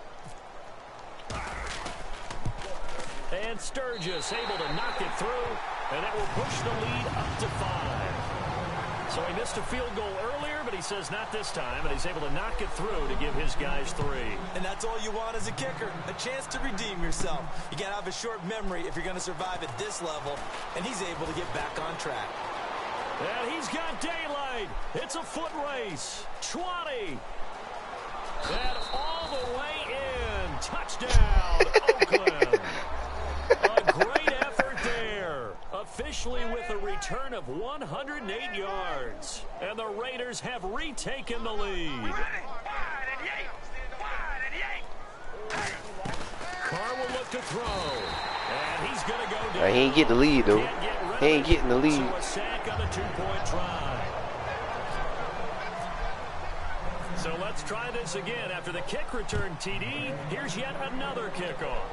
And Sturgis able to knock it through, and that will push the lead up to 5. So he missed a field goal earlier, but he says not this time, and he's able to knock it through to give his guys 3. And that's all you want as a kicker, a chance to redeem yourself. You got to have a short memory if you're going to survive at this level, and he's able to get back on track. And he's got daylight. It's a foot race. 20. And all the way in. Touchdown, Oakland. A great effort there. Officially with a return of 108 yards. And the Raiders have retaken the lead. Carr will look to throw. And he's going to go down. He ain't get the lead, though. He ain't getting the lead. So a sack on the 2-point try. So let's try this again. After the kick return TD, here's yet another kickoff.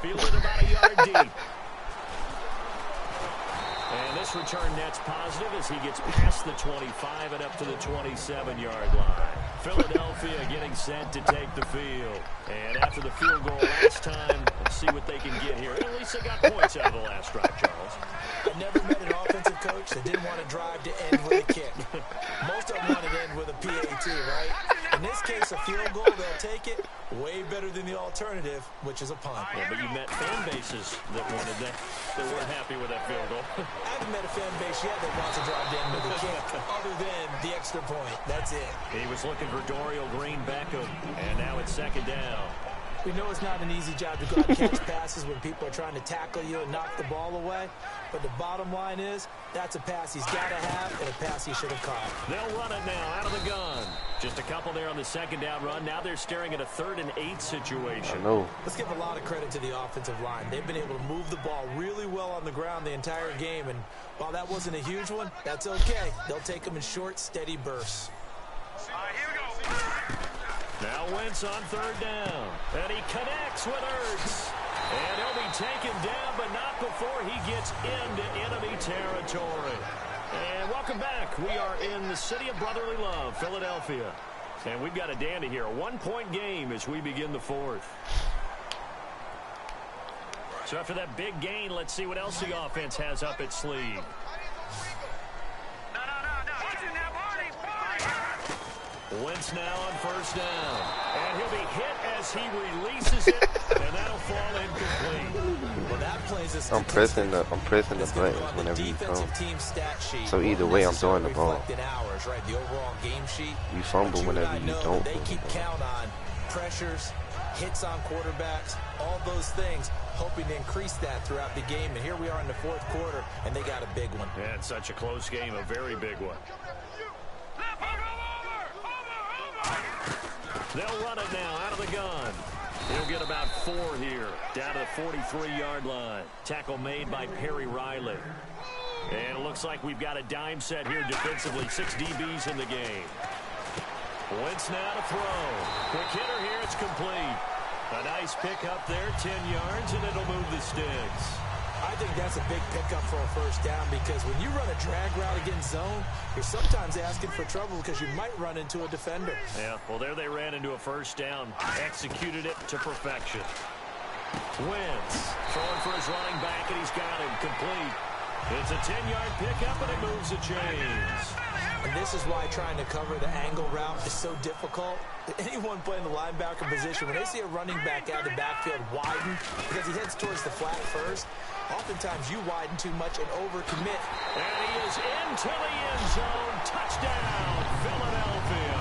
Fielded about a yard deep. And this return net's positive as he gets past the 25 and up to the 27-yard line. Philadelphia getting set to take the field. And after the field goal last time, let's see what they can get here. At least they got points out of the last drive, Charles. I've never met an offensive coach that didn't want to drive to end with a kick. Most of them want to end with a PAT, right? In this case, a field goal, they'll take it. Way better than the alternative, which is a punt. Yeah, but you met fan bases that wanted that. They weren't happy with that field goal. I haven't met a fan base yet that wants to drive to end with a kick, other than the extra point. That's it. He was looking for Dorial Green Beckham, and now it's 2nd down. We know it's not an easy job to go out and catch passes when people are trying to tackle you and knock the ball away. But the bottom line is, that's a pass he's got to have and a pass he should have caught. They'll run it now out of the gun. Just a couple there on the 2nd down run. Now they're staring at a 3rd and 8 situation. I know. Let's give a lot of credit to the offensive line. They've been able to move the ball really well on the ground the entire game. And while that wasn't a huge one, that's okay. They'll take them in short, steady bursts. All right, here we go. Now Wentz on 3rd down. And he connects with Ertz. And he'll be taken down, but not before he gets into enemy territory. And welcome back. We are in the city of brotherly love, Philadelphia. And we've got a dandy here. A 1-point game as we begin the 4th. So after that big gain, let's see what else the offense has up its sleeve. Wentz now on 1st down. And he'll be hit as he releases it, and that'll fall incomplete. Well, that plays a I'm pressing the buttons whenever you come. So either way, I'm throwing the ball. Ours, right? The overall game sheet. You fumble whenever you don't. They keep count on pressures, hits on quarterbacks, all those things, hoping to increase that throughout the game. And here we are in the 4th quarter, and they got a big one. Yeah, it's such a close game, a very big one. They'll run it now out of the gun. He'll get about 4 here, down to the 43-yard line. Tackle made by Perry Riley. And it looks like we've got a dime set here defensively. 6 DBs in the game. Wentz now to throw. Quick hitter here, it's complete. A nice pick up there, 10 yards, and it'll move the sticks. I think that's a big pickup for a 1st down because when you run a drag route against zone, you're sometimes asking for trouble because you might run into a defender. Yeah, well, there they ran into a 1st down. Executed it to perfection. Wentz throwing for his running back, and he's got him complete. It's a 10-yard pickup, and it moves the chains. And this is why trying to cover the angle route is so difficult. Anyone playing the linebacker position, when they see a running back out of the backfield widen because he heads towards the flat first, oftentimes you widen too much and overcommit. And he is into the end zone. Touchdown, Philadelphia.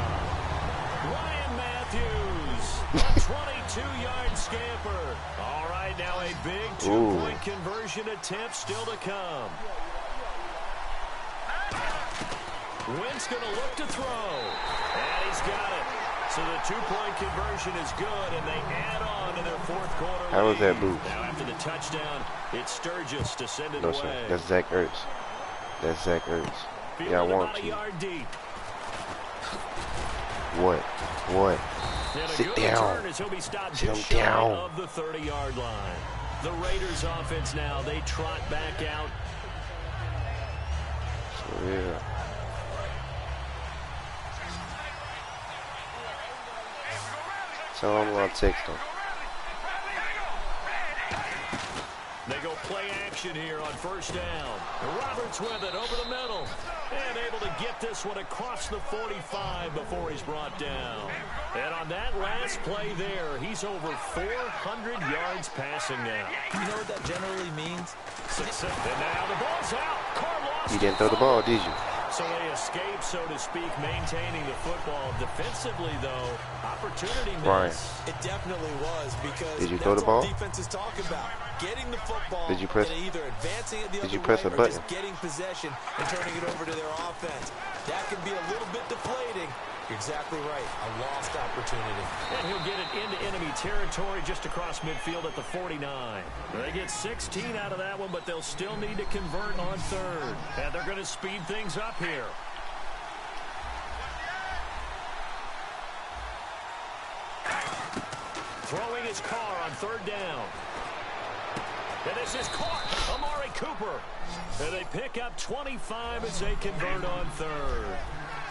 Ryan Matthews, a 22-yard scamper. All right, now a big two-point conversion attempt still to come. Wentz going to look to throw. And he's got it. So the two-point conversion is good, and they add on to their fourth quarter. How was that boost? Now after the touchdown, it's Sturgis to send it away. Sir. That's Zach Ertz. That's Zach Ertz. Yeah, I want to. What? Sit down. Sit him down. Of the 30-yard line. The Raiders offense now, they trot back out. So, yeah. So I'm going to text him. They go play action here on first down. Roberts with it over the middle. And able to get this one across the 45 before he's brought down. And on that last play there, he's over 400 yards passing now. You know what that generally means? Success. And now the ball's out. Carr lost. You didn't throw the ball, did you? So they escape, so to speak, maintaining the football. Defensively, though, opportunity miss. It definitely was, because did you throw the ball? Defense is talking about getting the football. Did you press? And either advancing it the did other you press way a or button? just getting possession and turning it over to their offense. That can be a little bit deflating. You're exactly right. A lost opportunity. And he'll get it into enemy territory just across midfield at the 49. They get 16 out of that one, but they'll still need to convert on third. And they're going to speed things up here. Throwing his car on third down. And this is caught. Amari Cooper. And they pick up 25 as they convert on third.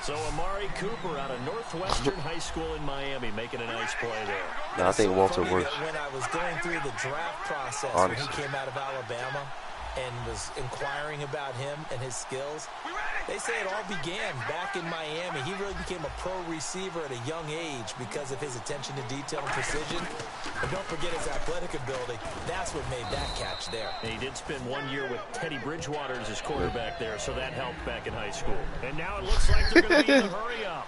So Amari Cooper out of Northwestern High School in Miami making a nice play there. No, I think Walter works. When I was going through the draft process when he came out of Alabama and was inquiring about him and his skills, they say it all began back in Miami. He really became a pro receiver at a young age because of his attention to detail and precision. But don't forget his athletic ability. That's what made that catch there. And he did spend 1 year with Teddy Bridgewater as his quarterback there, so that helped back in high school. And now it looks like they're going to be in a hurry up.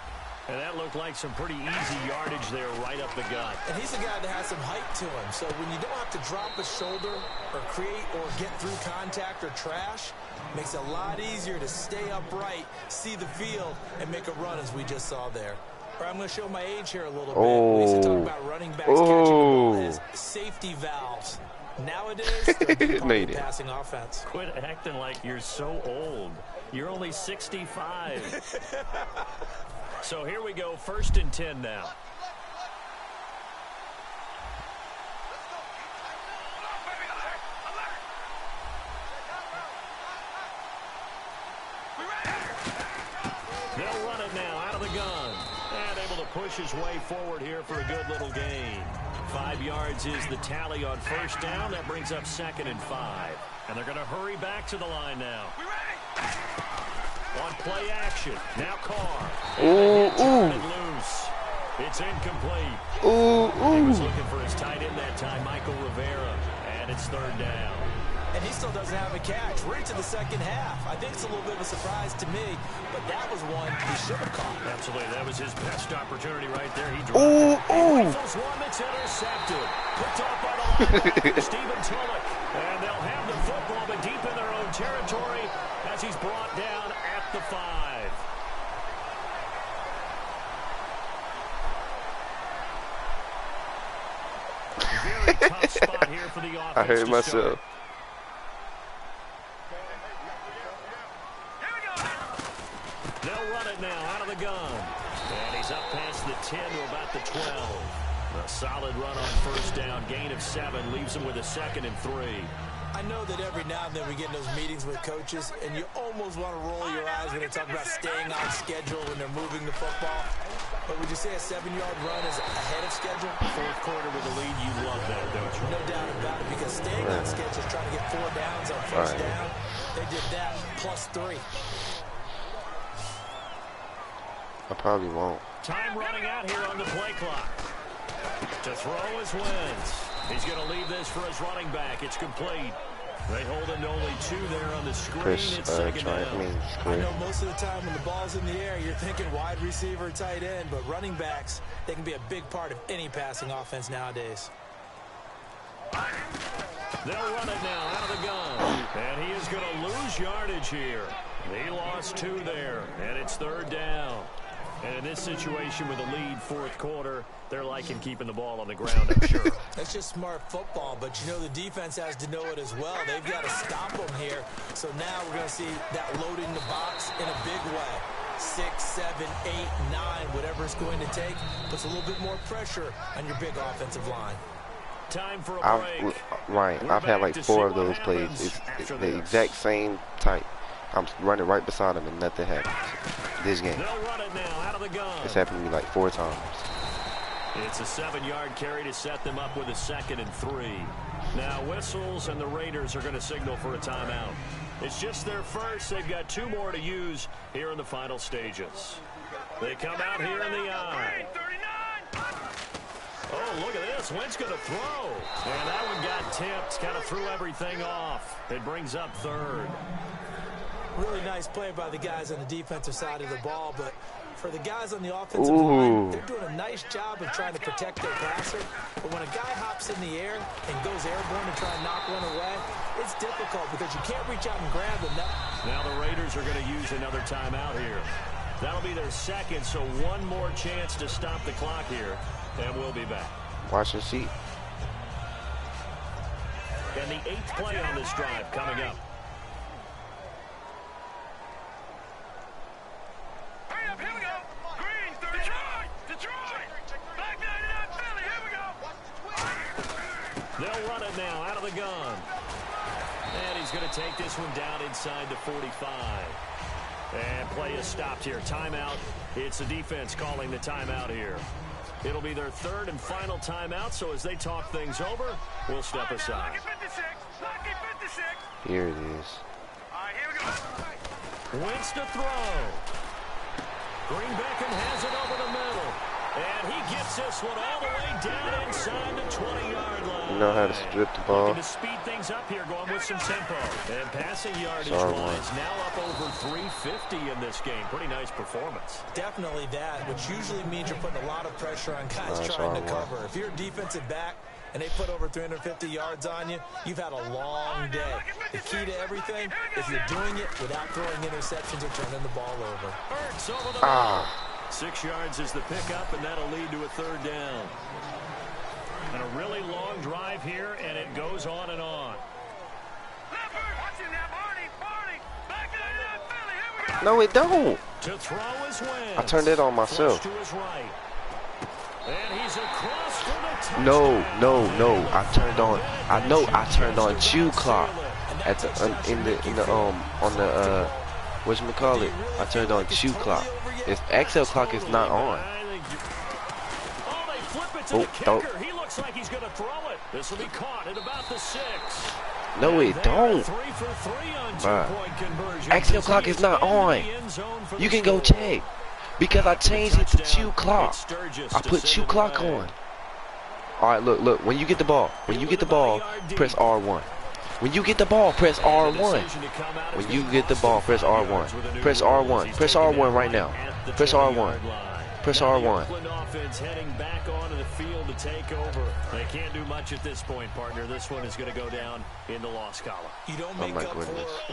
And that looked like some pretty easy yardage there right up the gut. And he's a guy that has some height to him. So when you don't have to drop a shoulder or create or get through contact or trash, it makes it a lot easier to stay upright, see the field, and make a run as we just saw there. Or I'm going to show my age here a little bit. We used to talk about running backs catching the ball as safety valves. Nowadays, they're a big part of the passing offense. Quit acting like you're so old. You're only 65. So here we go, 1st and 10 now. They'll run it now out of the gun. And able to push his way forward here for a good little gain. 5 yards is the tally on first down. That brings up 2nd and 5. And they're going to hurry back to the line now. On play action. Now Carr. Loose. It's incomplete. He was looking for his tight end that time, Michael Rivera. And it's 3rd down. And he still doesn't have a catch. We're into the second half. I think it's a little bit of a surprise to me, but that was one he should have caught. Absolutely. That was his best opportunity right there. He dropped it. He rifles one that's intercepted. Picked off by the linebacker, Stephen Tulloch. And they'll have the football, but deep in their own territory as he's brought down at the 5. Very tough spot here for the offense. I heard myself. They'll run it now out of the gun. And he's up past the 10 to about the 12. A solid run on first down. Gain of 7 leaves him with a 2nd and 3. I know that every now and then we get in those meetings with coaches, and you almost want to roll your eyes when they talk about staying on schedule when they're moving the football. But would you say a 7-yard run is ahead of schedule? Fourth quarter with a lead, you love that, don't you? No doubt about it, because staying on schedule is trying to get 4 downs on first down. They did that plus 3. I probably won't. Time running out here on the play clock. To throw is Wentz. He's going to leave this for his running back. It's complete. They hold him to only 2 there on the screen. It's 2nd down. I know most of the time when the ball's in the air, you're thinking wide receiver, tight end, but running backs, they can be a big part of any passing offense nowadays. They'll run it now out of the gun. And he is going to lose yardage here. He lost 2 there, and it's 3rd down. And in this situation with a lead 4th quarter, they're liking keeping the ball on the ground, I'm sure. That's just smart football, but you know the defense has to know it as well. They've got to stop them here. So now we're going to see that loading the box in a big way. 6, 7, 8, 9, whatever it's going to take, puts a little bit more pressure on your big offensive line. Time for a break. Right, I've had like 4 of those plays. It's the exact same type. I'm running right beside him and nothing happens. This game. They'll run it now out of the gun. It's happened to me like 4 times. It's a 7-yard carry to set them up with a 2nd and 3. Now whistles and the Raiders are going to signal for a timeout. It's just their first. They've got 2 more to use here in the final stages. They come out here in the eye. Oh, look at this. Wentz going to throw. And that one got tipped. Kind of threw everything off. It brings up 3rd. Really nice play by the guys on the defensive side of the ball, but for the guys on the offensive line, they're doing a nice job of trying to protect their passer. But when a guy hops in the air and goes airborne to try and knock one away, it's difficult because you can't reach out and grab them. Now the Raiders are going to use another timeout here. That'll be their 2nd, so 1 more chance to stop the clock here, and we'll be back. Watch and see. And the 8th play on this drive coming up. They'll run it now out of the gun. And he's going to take this one down inside the 45. And play is stopped here. Timeout. It's the defense calling the timeout here. It'll be their 3rd and final timeout, so as they talk things over, we'll step aside. Here it is. Wentz to throw. Green Beckham has it over the middle. And he gets this one all the way down inside the 20-yard line. You know how to strip the ball. Looking to speed things up here, going with some tempo. And passing yardage-wise, now up over 350 in this game. Pretty nice performance. Definitely that, which usually means you're putting a lot of pressure on guys trying to cover. If you're a defensive back and they put over 350 yards on you, you've had a long day. The key to everything, if you're doing it without throwing interceptions or turning the ball over. Hurts over the 6 yards is the pickup, and that'll lead to a 3rd down. And a really long drive here, and it goes on and on. No, it don't. To throw is Wentz. I turned it on myself. To his right. And he's across for the touchdown. No. I turned on. I know I turned on chew clock at the on the whatchamacallit. I turned on chew clock. If XL clock is not on. Oh, he looks like he's going to throw it. This will be caught at about the 6. No, it don't. 3 for 3 on 2-point conversion. XL clock is not on. You can go check. Because I changed it to chew clock. I put chew clock on. Alright, look. When you get the ball, press R1. When you get the ball, press R1. When you get the ball, press R1. Press R1. Press R1 right now. Press R1. Press R1. Offense heading back onto the field to take over. They can't do much at this point, partner. This one is going to go down in the loss column. You don't make up for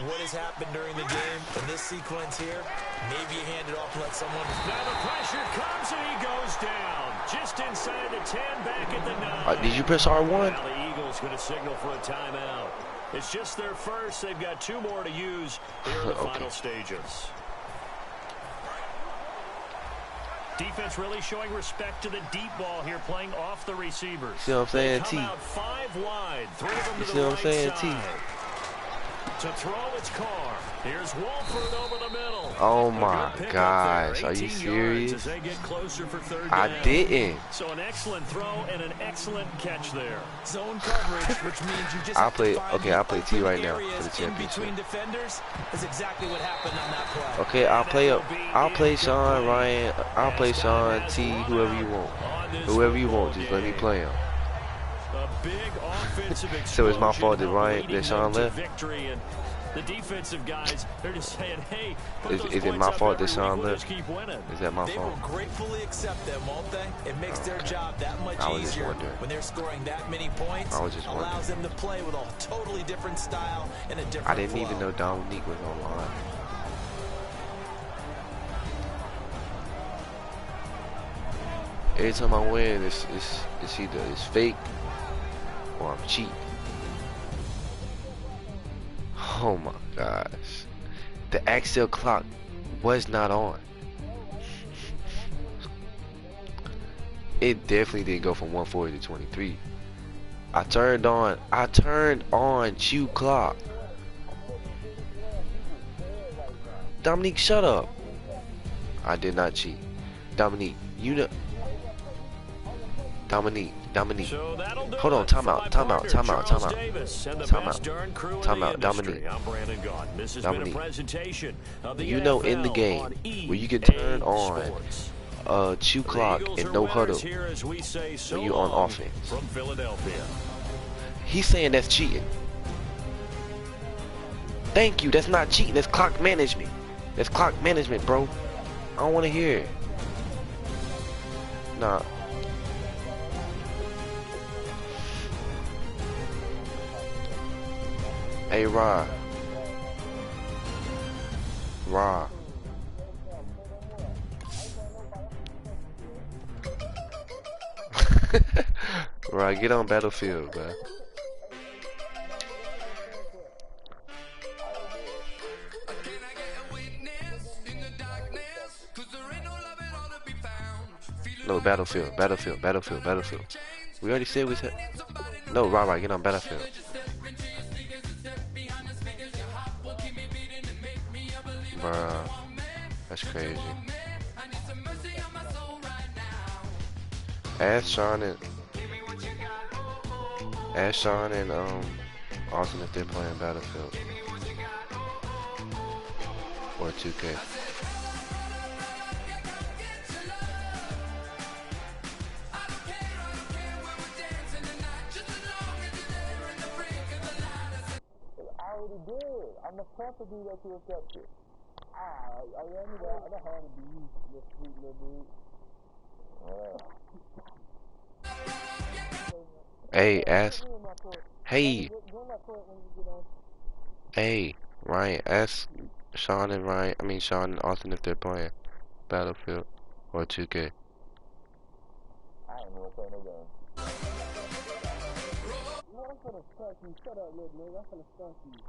what has happened during the game in this sequence here. Maybe you hand it off and let someone. Now the pressure comes and he goes down. Just inside the 10, back at the 9. Did you press R1? Now the Eagles going to signal for a timeout. It's just their first. They've got 2 more to use here in the final stages. Defense really showing respect to the deep ball here, playing off the receivers. See what I'm saying, T? 5 wide, 3 of them you to see the what I'm saying, right T? side. To throw, it's Carr. Here's Wolford over the middle. Oh my gosh, are you serious? As they get closer for 3rd I down. didn't. So an excellent throw and an excellent catch there. Zone coverage, which means you just I'll play T right now for the in between championship. defenders. Is exactly what happened on that play. Okay, I'll play Sean, Ryan, I'll play Sean, T, whoever you want. Whoever you want, just let me play him. A big offensive So it's my fault that Sean left? victory, and The defensive guys, they're just saying, hey, Is it my fault that Sean left? Keep winning. Is that my They fault? will gratefully accept them, won't they? It makes their job that much I was just easier wondering. when they're scoring that many points. I was just wondering. Allows them to play with a totally different style and a different I didn't flow. even know Dominique was online. Every time I win, it's either it's fake or I'm cheap. Oh my gosh. The Axel clock was not on. It definitely didn't go from 140 to 23. I turned on Q clock. Dominique, shut up. I did not cheat. Dominique, you know. Dominique. So Hold on, time out. Dominique. You know, in the game where you can turn on Chew clock and no huddle when you're on offense. From Philadelphia. He's saying that's cheating. Thank you. That's not cheating. That's clock management. That's clock management, bro. I don't want to hear it. Nah. Hey, Ra. Right, get on Battlefield, man. No, Battlefield. We already said we said. No, right, get on Battlefield. Bruh, that's crazy. Ask Sean and Austin if they're playing Battlefield or 2K. I'm a company that you accepted. I am the hard to be used, this sweet little dude. Hey, ask. Hey, Ryan, ask Sean and Austin if they're playing Battlefield or 2K. I ain't gonna play no game. I'm gonna stunt you. Shut up, little nigga. I'm gonna stunt you.